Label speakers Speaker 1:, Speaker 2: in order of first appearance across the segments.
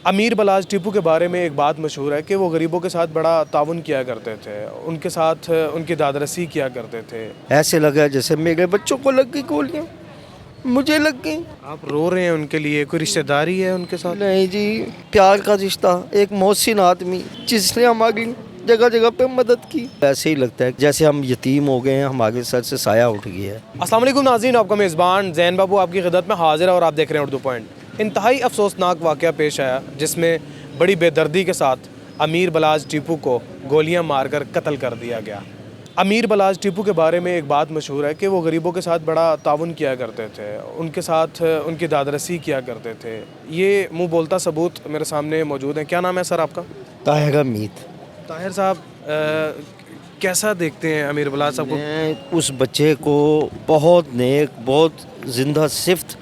Speaker 1: امیر بلاج ٹیپو کے بارے میں ایک بات مشہور ہے کہ وہ غریبوں کے ساتھ بڑا تعاون کیا کرتے تھے، ان کے ساتھ ان کی داد رسی کیا کرتے تھے۔
Speaker 2: ایسے لگا جیسے میرے بچوں کو لگ گئی گولیاں، مجھے لگ گئی۔
Speaker 1: آپ رو رہے ہیں ان کے لیے، کوئی رشتہ داری ہے ان کے ساتھ؟
Speaker 2: نہیں جی، پیار کا رشتہ، ایک محسن آدمی جس نے ہماری جگہ جگہ پہ مدد کی۔ ایسے ہی لگتا ہے جیسے ہم یتیم ہو گئے ہیں، ہمارے سر سے سایہ اٹھ گیا ہے۔
Speaker 1: السلام علیکم ناظرین، آپ کا میزبان زین بابو آپ کی خدمت میں حاضر ہے اور آپ دیکھ رہے ہیں اردو پوائنٹ۔ انتہائی افسوسناک واقعہ پیش آیا جس میں بڑی بے دردی کے ساتھ امیر بلاج ٹیپو کو گولیاں مار کر قتل کر دیا گیا۔ امیر بلاج ٹیپو کے بارے میں ایک بات مشہور ہے کہ وہ غریبوں کے ساتھ بڑا تعاون کیا کرتے تھے، ان کے ساتھ ان کی داد رسی کیا کرتے تھے۔ یہ منہ بولتا ثبوت میرے سامنے موجود ہیں۔ کیا نام ہے سر آپ کا؟
Speaker 2: طاہر حمید۔
Speaker 1: طاہر صاحب، کیسا دیکھتے ہیں امیر بلاج صاحب کو؟
Speaker 2: میں اس بچے کو بہت نیک، بہت زندہ صفت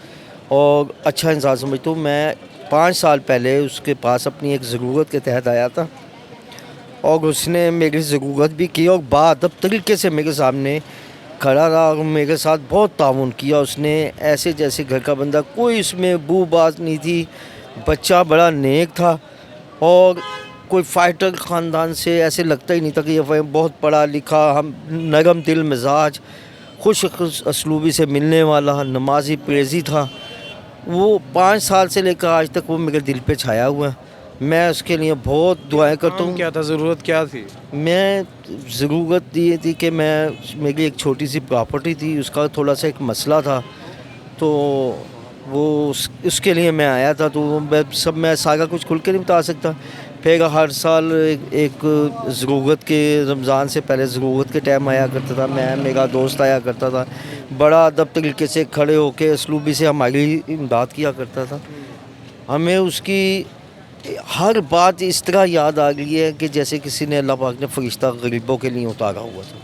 Speaker 2: اور اچھا انسان سمجھتا ہوں۔ میں 5 سال پہلے اس کے پاس اپنی ایک ضرورت کے تحت آیا تھا اور اس نے میری ضرورت بھی کی اور باادب طریقے سے میرے سامنے کھڑا رہا اور میرے ساتھ بہت تعاون کیا اس نے، ایسے جیسے گھر کا بندہ، کوئی اس میں بو باز نہیں تھی۔ بچہ بڑا نیک تھا اور کوئی فائٹر خاندان سے ایسے لگتا ہی نہیں تھا کہ یہ بہت پڑھا لکھا، ہم نرم دل مزاج، خوش اسلوبی سے ملنے والا، نمازی پریزی تھا۔ وہ 5 سال سے لے کر آج تک وہ میرے دل پہ چھایا ہوا ہے۔ میں اس کے لیے بہت دعائیں کرتا ہوں۔
Speaker 1: کیا تھا، ضرورت کیا تھی؟
Speaker 2: میں ضرورت یہ تھی کہ میری ایک چھوٹی سی پراپرٹی تھی، اس کا تھوڑا سا ایک مسئلہ تھا، تو وہ اس کے لیے میں آیا تھا۔ تو میں سارا کچھ کھل کے نہیں بتا سکتا۔ پھر ہر سال ایک ضرورت کے، رمضان سے پہلے ضرورت کے ٹائم آیا کرتا تھا، میرا دوست آیا کرتا تھا، بڑا ادب طریقے سے کھڑے ہو کے اسلوبی سے ہماری امداد کیا کرتا تھا۔ ہمیں اس کی ہر بات اس طرح یاد آ گئی ہے کہ جیسے کسی نے، اللہ پاک نے فرشتہ غریبوں کے لیے اتارا ہوا تھا۔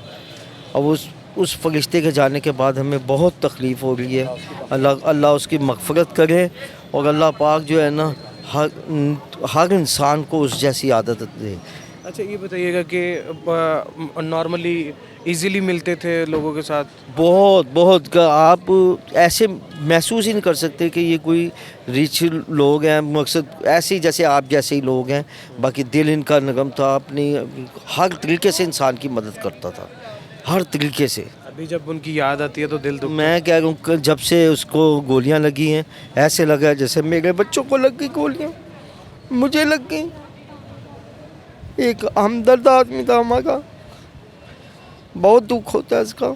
Speaker 2: اب اس فرشتے کے جانے کے بعد ہمیں بہت تکلیف ہو رہی ہے۔ اللہ اس کی مغفرت کرے اور اللہ پاک جو ہے نا ہر انسان کو اس جیسی عادت دے۔
Speaker 1: اچھا یہ بتائیے گا کہ نارملی ایزیلی ملتے تھے لوگوں کے ساتھ؟
Speaker 2: بہت آپ ایسے محسوس ہی نہیں کر سکتے کہ یہ کوئی ریچ لوگ ہیں، مقصد ایسے ہی جیسے آپ جیسے ہی لوگ ہیں، باقی دل ان کا نرم تھا، اپنی ہر طریقے سے انسان کی مدد کرتا تھا، ہر طریقے سے۔
Speaker 1: ابھی جب ان کی یاد آتی ہے تو دل دکھتا ہے۔
Speaker 2: میں کہہ رہا ہوں کہ جب سے اس کو گولیاں لگی ہیں، ایسے لگا جیسے میرے بچوں کو لگ گئی گولیاں، مجھے لگ گئی۔ ایک ہمدرد آدمی تھا ہمارا، بہت دکھ ہوتا ہے اس کا۔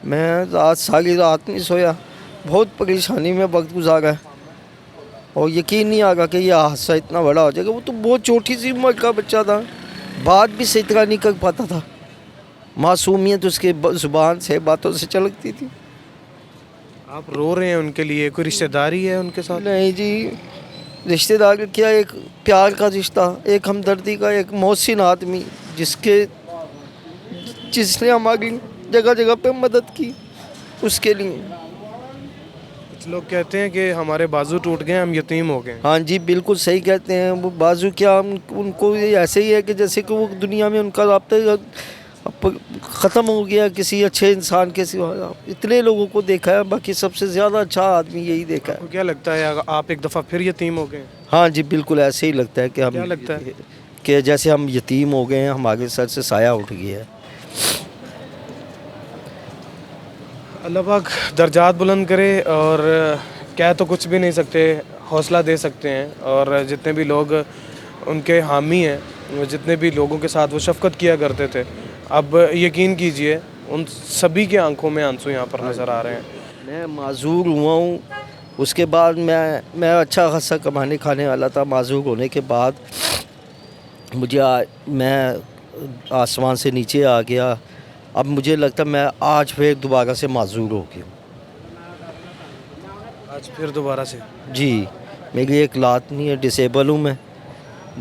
Speaker 2: میں ساری رات نہیں سویا، بہت پریشانی میں وقت گزارا ہے اور یقین نہیں آگا کہ یہ حادثہ اتنا بڑا ہو جائے گا۔ وہ تو بہت چھوٹی سی عمر کا بچہ تھا، بات بھی صحیح طرح نہیں کر پاتا تھا، معصومیت اس کے زبان سے، باتوں سے چلکتی تھی۔
Speaker 1: آپ رو رہے ہیں ان کے لیے، کوئی رشتہ داری ہے ان کے ساتھ؟
Speaker 2: نہیں جی، رشتہ دار کیا، ایک پیار کا رشتہ، ایک ہمدردی کا، ایک محسن آدمی جس نے ہماری جگہ جگہ پہ مدد کی اس کے لیے۔
Speaker 1: کچھ لوگ کہتے ہیں کہ ہمارے بازو ٹوٹ گئے، ہم یتیم ہو گئے۔
Speaker 2: ہاں جی بالکل صحیح کہتے ہیں۔ وہ بازو کیا، ان کو ایسے ہی ہے کہ جیسے کہ وہ دنیا میں ان کا رابطہ ختم ہو گیا کسی اچھے انسان کے سوا۔ اتنے لوگوں کو دیکھا ہے، باقی سب سے زیادہ اچھا آدمی یہی دیکھا ہے۔
Speaker 1: کیا لگتا ہے آپ ایک دفعہ پھر یتیم ہو گئے؟
Speaker 2: ہاں جی بالکل ایسے ہی لگتا ہے کہ
Speaker 1: کیا لگتا ہے؟
Speaker 2: کہ جیسے ہم یتیم ہو گئے ہیں، ہمارے سر سے سایہ اٹھ گیا ہے۔
Speaker 1: اللہ پاک درجات بلند کرے، اور کہہ تو کچھ بھی نہیں سکتے، حوصلہ دے سکتے ہیں، اور جتنے بھی لوگ ان کے حامی ہیں، جتنے بھی لوگوں کے ساتھ وہ شفقت کیا کرتے تھے، اب یقین کیجئے ان سبھی کے آنکھوں میں آنسو یہاں پر نظر آ رہے ہیں۔
Speaker 2: میں معذور ہوا ہوں، اس کے بعد میں اچھا خاصا کمانے کھانے والا تھا۔ معذور ہونے کے بعد میں آسمان سے نیچے آ گیا۔ اب مجھے لگتا میں آج پھر دوبارہ سے معذور ہو گیا ہوں۔
Speaker 1: آج پھر دوبارہ سے؟
Speaker 2: جی، میری ایک لات نہیں ہے، ڈسیبل ہوں میں۔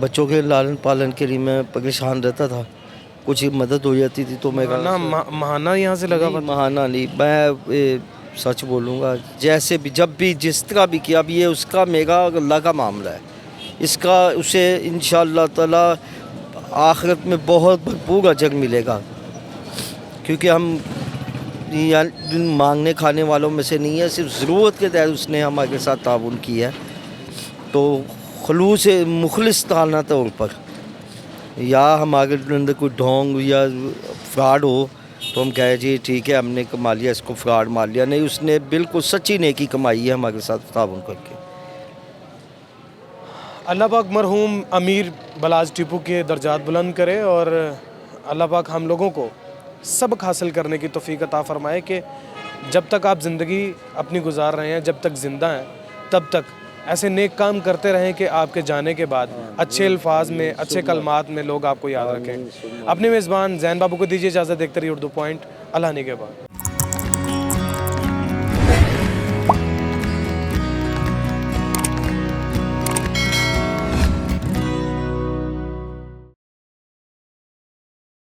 Speaker 2: بچوں کے لالن پالن کے لیے میں پریشان رہتا تھا، کچھ مدد ہو جاتی تھی تو میں
Speaker 1: ماہانہ یہاں سے لگا ہوا تھا؟
Speaker 2: ماہانہ نہیں، میں سچ بولوں گا، جیسے بھی جب بھی جس طرح بھی کیا، اب یہ اس کا میرا اور اللہ کا معاملہ ہے، اس کا اسے انشاءاللہ تعالی آخرت میں بہت بھرپور اجر ملے گا، کیونکہ ہم مانگنے کھانے والوں میں سے نہیں ہے، صرف ضرورت کے تحت اس نے ہمارے ساتھ تعاون کیا ہے۔ تو خلوص مخلص تالنا طور پر، یا ہمارے اندر کوئی ڈھونگ یا فراڈ ہو تو ہم کہیں جی ٹھیک ہے ہم نے کما لیا، اس کو فراڈ مار لیا، نہیں، اس نے بالکل سچی نیکی کمائی ہے ہمارے ساتھ تعاون کر کے۔
Speaker 1: اللہ پاک مرحوم امیر بلاج ٹیپو کے درجات بلند کرے، اور اللہ پاک ہم لوگوں کو سبق حاصل کرنے کی توفیق عطا فرمائے کہ جب تک آپ زندگی اپنی گزار رہے ہیں، جب تک زندہ ہیں، تب تک ایسے نیک کام کرتے رہیں کہ آپ کے جانے کے بعد اچھے الفاظ میں، اچھے کلمات میں لوگ آپ کو یاد رکھیں۔ اپنے میزبان زین بابو کو دیجیے اجازت، دیکھتے رہیے اردو پوائنٹ۔ اللہ نگہبان۔